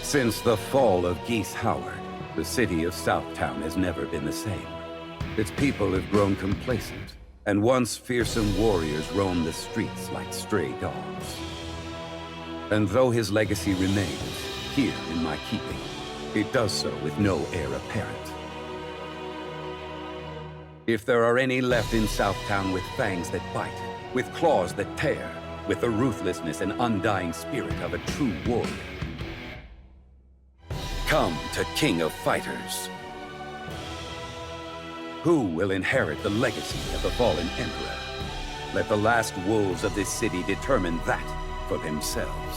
Since the fall of Geese Howard, the city of Southtown has never been the same. Its people have grown complacent, and once fearsome warriors roam the streets like stray dogs. And though his legacy remains here in my keeping, it does so with no heir apparent. If there are any left in Southtown with fangs that bite, with claws that tear, with the ruthlessness and undying spirit of a true warrior, come to King of Fighters. Who will inherit the legacy of the fallen Emperor? Let the last wolves of this city determine that for themselves.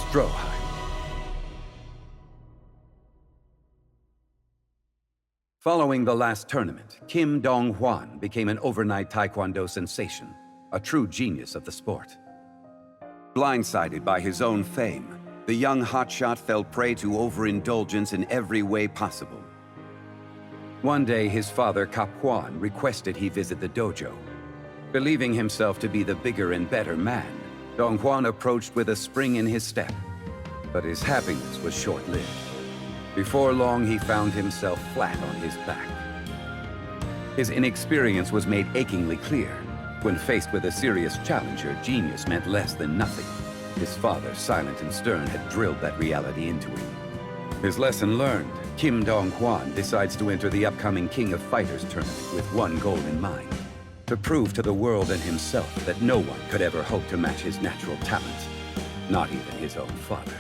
Stroheim. Following the last tournament, Kim Dong Hwan became an overnight Taekwondo sensation, a true genius of the sport. Blindsided by his own fame, the young hotshot fell prey to overindulgence in every way possible. One day, his father, Kap Hwan, requested he visit the dojo. Believing himself to be the bigger and better man, Dong Hwan approached with a spring in his step. But his happiness was short-lived. Before long, he found himself flat on his back. His inexperience was made achingly clear. When faced with a serious challenger, genius meant less than nothing. His father, silent and stern, had drilled that reality into him. His lesson learned, Kim Dong Hwan decides to enter the upcoming King of Fighters tournament with one goal in mind: to prove to the world and himself that no one could ever hope to match his natural talent, not even his own father.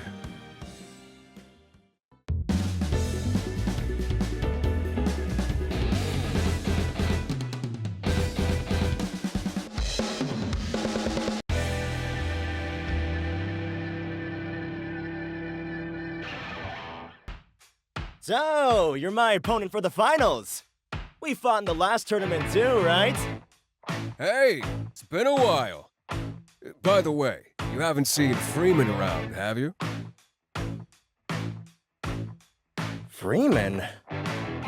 So, you're my opponent for the finals. We fought in the last tournament too, right? Hey, it's been a while. By the way, you haven't seen Freeman around, have you? Freeman?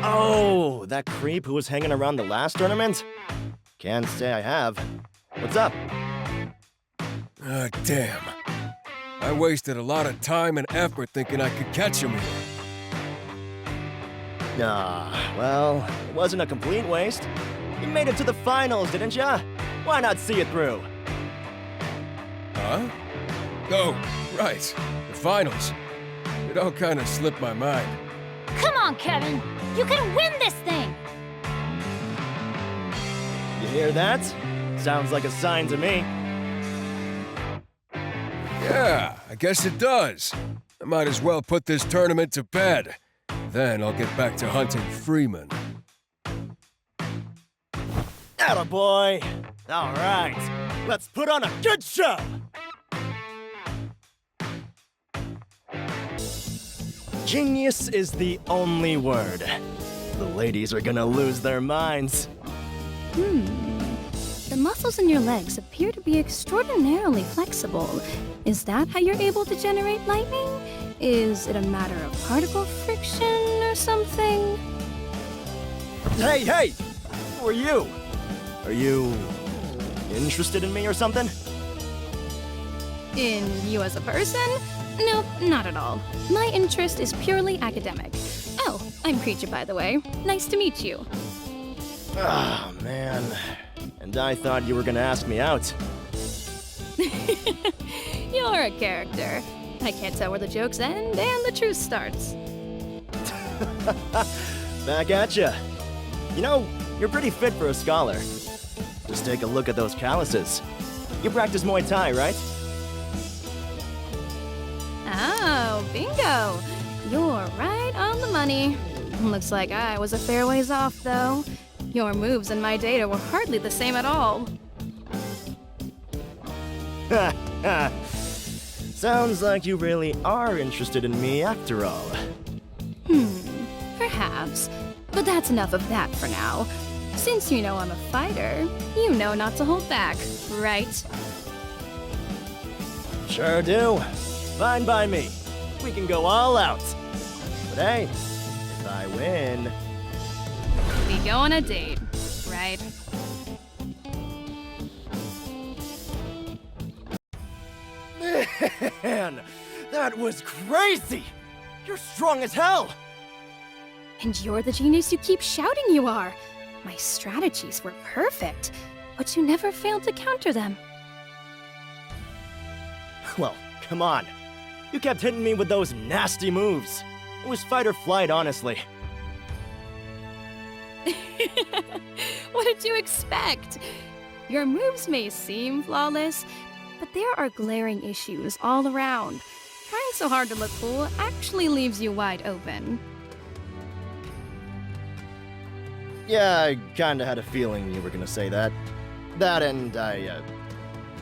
Oh, that creep who was hanging around the last tournament? Can't say I have. What's up? Ah, damn. I wasted a lot of time and effort thinking I could catch him here. Well, it wasn't a complete waste. You made it to the finals, didn't ya? Why not see it through? Huh? Oh, right. The finals. It all kind of slipped my mind. Come on, Kevin! You can win this thing! You hear that? Sounds like a sign to me. Yeah, I guess it does. I might as well put this tournament to bed. Then I'll get back to hunting Freeman. Attaboy! All right, let's put on a good show! Genius is the only word. The ladies are gonna lose their minds. The muscles in your legs appear to be extraordinarily flexible. Is that how you're able to generate lightning? Is it a matter of particle friction or something? Hey! Who are you? Are you interested in me or something? In you as a person? Nope, not at all. My interest is purely academic. Oh, I'm Creature, by the way. Nice to meet you. Ah, man. And I thought you were gonna ask me out. You're a character. I can't tell where the jokes end and the truth starts. Back at ya. You know, you're pretty fit for a scholar. Just take a look at those calluses. You practice Muay Thai, right? Oh, bingo! You're right on the money. Looks like I was a fair ways off, though. Your moves and my data were hardly the same at all. Sounds like you really are interested in me after all. Perhaps. But that's enough of that for now. Since you know I'm a fighter, you know not to hold back, right? Sure do. Fine by me. We can go all out. But hey, if I win... We go on a date, right? Man, That was crazy! You're strong as hell! And you're the genius you keep shouting you are. My strategies were perfect, but you never failed to counter them. Well, come on. You kept hitting me with those nasty moves. It was fight or flight, honestly. What did you expect? Your moves may seem flawless, but there are glaring issues all around. Trying so hard to look cool actually leaves you wide open. Yeah, I kinda had a feeling you were gonna say that. That and I,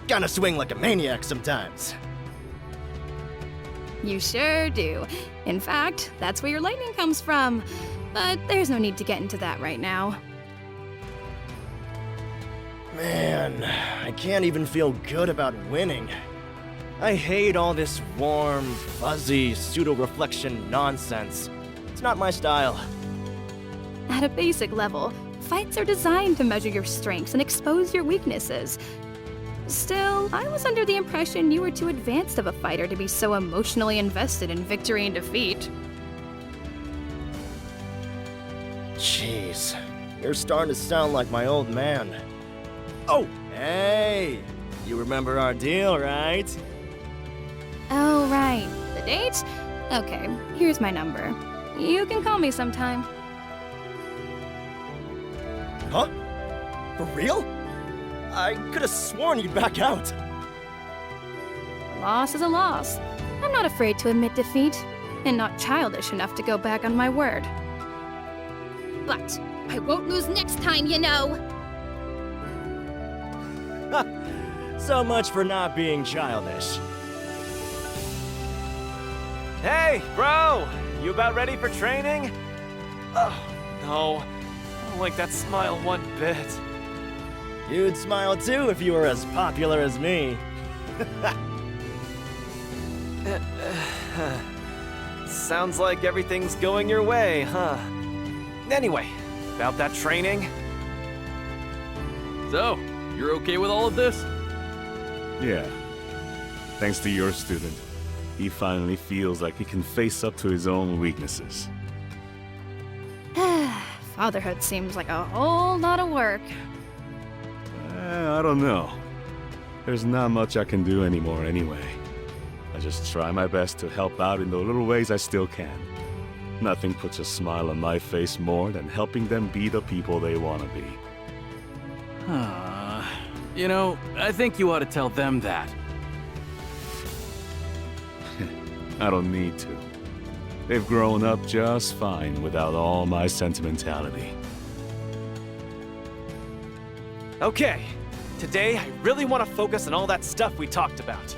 kinda swing like a maniac sometimes. You sure do. In fact, that's where your lightning comes from. But there's no need to get into that right now. Man, I can't even feel good about winning. I hate all this warm, fuzzy, pseudo-reflection nonsense. It's not my style. At a basic level, fights are designed to measure your strengths and expose your weaknesses. Still, I was under the impression you were too advanced of a fighter to be so emotionally invested in victory and defeat. Jeez, you're starting to sound like my old man. Oh, hey! You remember our deal, right? Oh, right. The date? Okay, here's my number. You can call me sometime. Huh? For real? I could have sworn you'd back out. A loss is a loss. I'm not afraid to admit defeat, and not childish enough to go back on my word. But I won't lose next time, you know! So much for not being childish. Hey, bro! You about ready for training? Oh, no. I don't like that smile one bit. You'd smile too if you were as popular as me. Sounds like everything's going your way, huh? Anyway, about that training. So, you're okay with all of this? Yeah. Thanks to your student, he finally feels like he can face up to his own weaknesses. Fatherhood seems like a whole lot of work. I don't know. There's not much I can do anymore anyway. I just try my best to help out in the little ways I still can. Nothing puts a smile on my face more than helping them be the people they want to be. You know, I think you ought to tell them that. I don't need to. They've grown up just fine without all my sentimentality. Okay, today I really want to focus on all that stuff we talked about.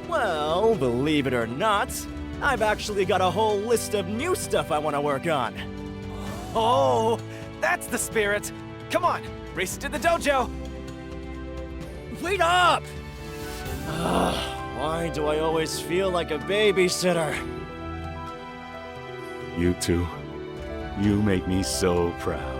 Well, believe it or not, I've actually got a whole list of new stuff I want to work on. Oh, that's the spirit! Come on, race to the dojo! Wait up! Why do I always feel like a babysitter? You two, you make me so proud.